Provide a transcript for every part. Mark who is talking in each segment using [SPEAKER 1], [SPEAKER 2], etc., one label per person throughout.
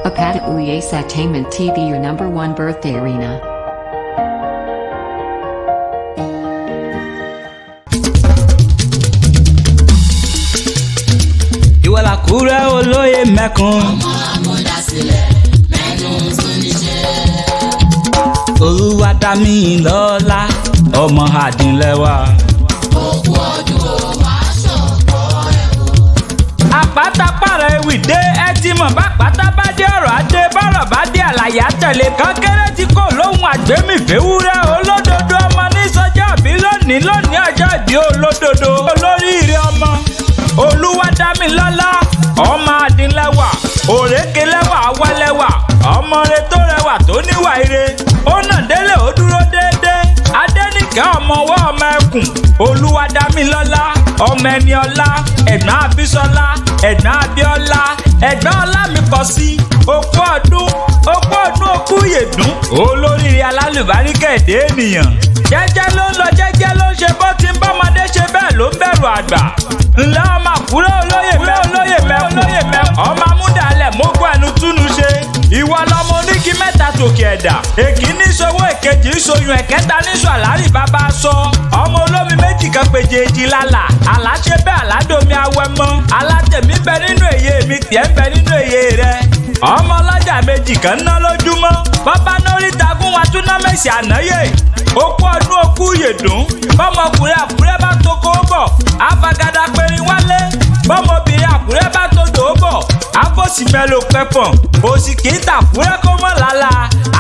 [SPEAKER 1] Apata Uyes Entertainment TV, your #1 birthday arena.
[SPEAKER 2] Ìwọ l'Àkúrẹ́ olóyè mẹ́kun.
[SPEAKER 3] Ọmọ amúdásílẹ̀ mẹ́nu súnníṣẹ́.
[SPEAKER 2] Olúwadámilọ́lá ọmọ Àdínlẹ́wà.
[SPEAKER 3] Òkú ọdún o máa ṣọ̀pọ̀ ẹ̀ o.
[SPEAKER 2] Àpáta pààrọ̀ ewì dé ẹ ti mọ̀ bá pátá bá dé ọ̀rọ̀ adé bọ́rọ̀ bá dé àlàyé àtẹ̀lé kan kéré tí kò lóhùn àgbémìféwúrẹ́ olódodo ọmọ ní sọjọ́ bí lónìí ọjọ́ ìbí olódodo olóríire ọmọ Olúwadámilọ́lá ọmọ Àdínlẹ́wà òrékelẹ́wà awálẹ́wà ọmọ rẹ tó rẹwà tó níwà ire ó nà délé ó dúró déédéé Adéníkẹ́ ọmọwọ́ ọmọ ẹkùn Olúwadámilọ́lá ọmọ Ẹniọlá ẹ̀gbọ́n Abísọ́lá ẹ̀gbọ́n Abíọ́lá ẹ̀gbọ́n Ọlámikọ́sí okú ọdún okú yèdún olóríire alálùbáríkà èdè ènìyàn jẹ́jẹ́ ló ń lọ jẹ́jẹ́ ló ń ṣe bó ti ń bọ́mọdé ṣe bẹ́ẹ̀ ló ń bẹ̀rù àgbà ńlá ọmọ Àkúrẹ́ olóyè mẹ́ ọmọ amúdàlẹ̀ mógún ẹnu túnú ṣe ìwọ lọmọ oníkí mẹ́ta tòkè ẹ̀dà èkíní sowó èkejì ìsoyún ẹ̀kẹta níṣọ àlárí bàbá sọ ọmọ olómi méjì kan péjèèjì lálà àláṣẹ bẹ́ẹ̀ àládòmí awẹ́mọ́ alátẹ̀mí bẹ nínú èyí mi tiẹ̀ ń bẹ nínú èyí rẹ ọmọ ọlọ́jà méjì kan ná lójúmọ́ bàbá nórí tagún wa tún ná mẹ́sì ànáyè okú ọdún okú yèdún bọ́mọkùnrin Àkúrẹ́ bá tó kó bọ̀ àfàgàdà pẹ̀rin wálé bọ́mọbìnrin Àkúrẹ́ bá tó dò bọ̀ àfọ̀sì mẹ́lò pẹ́pọ̀n òsì kì í tàkúrẹ́ kó mọ̀ lálá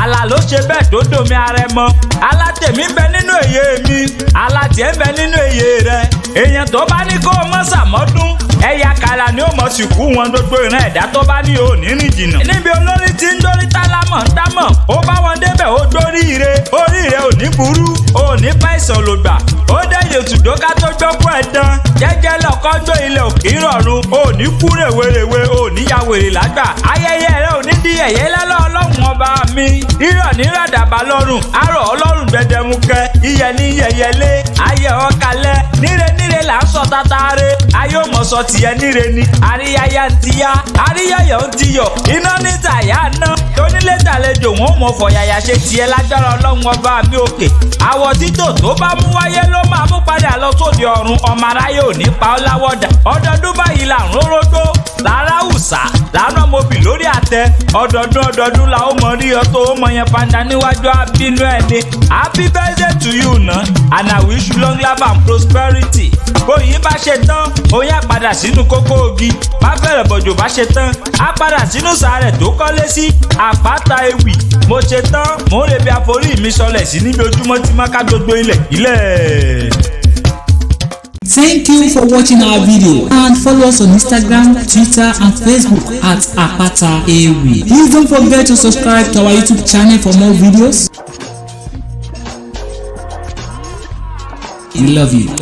[SPEAKER 2] àlà ló ṣe bẹ́ẹ̀ tó dòmí Arẹmọ alátẹ̀mí ń bẹ nínú èyí mi alátẹ̀ ń bẹ nínú èyí rẹ èèyàn tó bá ní kó o mọ̀ sàmọ́dún ẹ̀yà kàrà ni ó mọ̀ sí kú wọn gbogbo ìran ẹ̀dá tó bá ní òní rìn jìnnà níbi olórí tí ń dórí tálámọ̀ ń dámọ̀ ó bá wọn débẹ̀ ó dórí ire orí ire ò ní burú ò ní pàìsàn lògbà ó dẹ́yẹ òtúndó ká tó gbọ́kú ẹ̀ dán jẹ́jẹ́ lọ́kọ́jọ́ ilẹ̀ òkè rọ̀rùn ò ní kú rèwerèwe ò ní ya wèrè lágbà ayẹyẹ rẹ ò ní di ẹ̀yẹ lọ́lọ́ ọlọ́run ọba mi rírọ̀ ní ràdàbà lọ́rùn arọ̀ ọlọ́run gbẹdẹmukẹ iyẹ ní yẹyẹlé ayẹ ọkalẹ níre là ń sọ tataare ayé ò mọ̀ sọ tiẹ̀ níre ni àríyáyá ń tiyá àríyáyọ̀ ń tiyọ̀ iná níta ìyá ná tónílé tàlejò wọn ò mọ̀ fọ̀yàyà ṣe tiẹ̀ lágbára ọlọ́run ọba mi òkè àwọ̀ títò tó bá mú wáyé ló máa mú padà lọ sóde ọ̀run ọmọ aráyé ò ní pa ọ́ láwọ̀dà ọdọọdún báyìí là ń rórógbó lára ùsà lánà mobì lórí àtẹ ọdọọdún la ó mọ rí ọ tó ó mọ yẹn pàǹdà níwájú abínú ẹni happy birthday to you na and I wish you long life and prosperity bóyí bá ṣe tán oyin á padà sínú kókó ogi bá fẹ̀rẹ̀ bọ̀jọ̀ bá ṣe tán á padà sínú sàárẹ̀ tó kọ́lé sí àpáta ewì mo ṣe tán mo ń rebi àforí mi sọlẹ̀ sí níbi ojúmọ́ tí má ká gbogbo ilẹ̀.
[SPEAKER 4] Thank you for watching our video and follow us on Instagram, Twitter and Facebook at Apata Ewi. Please don't forget to subscribe to our YouTube channel for more videos. We love you.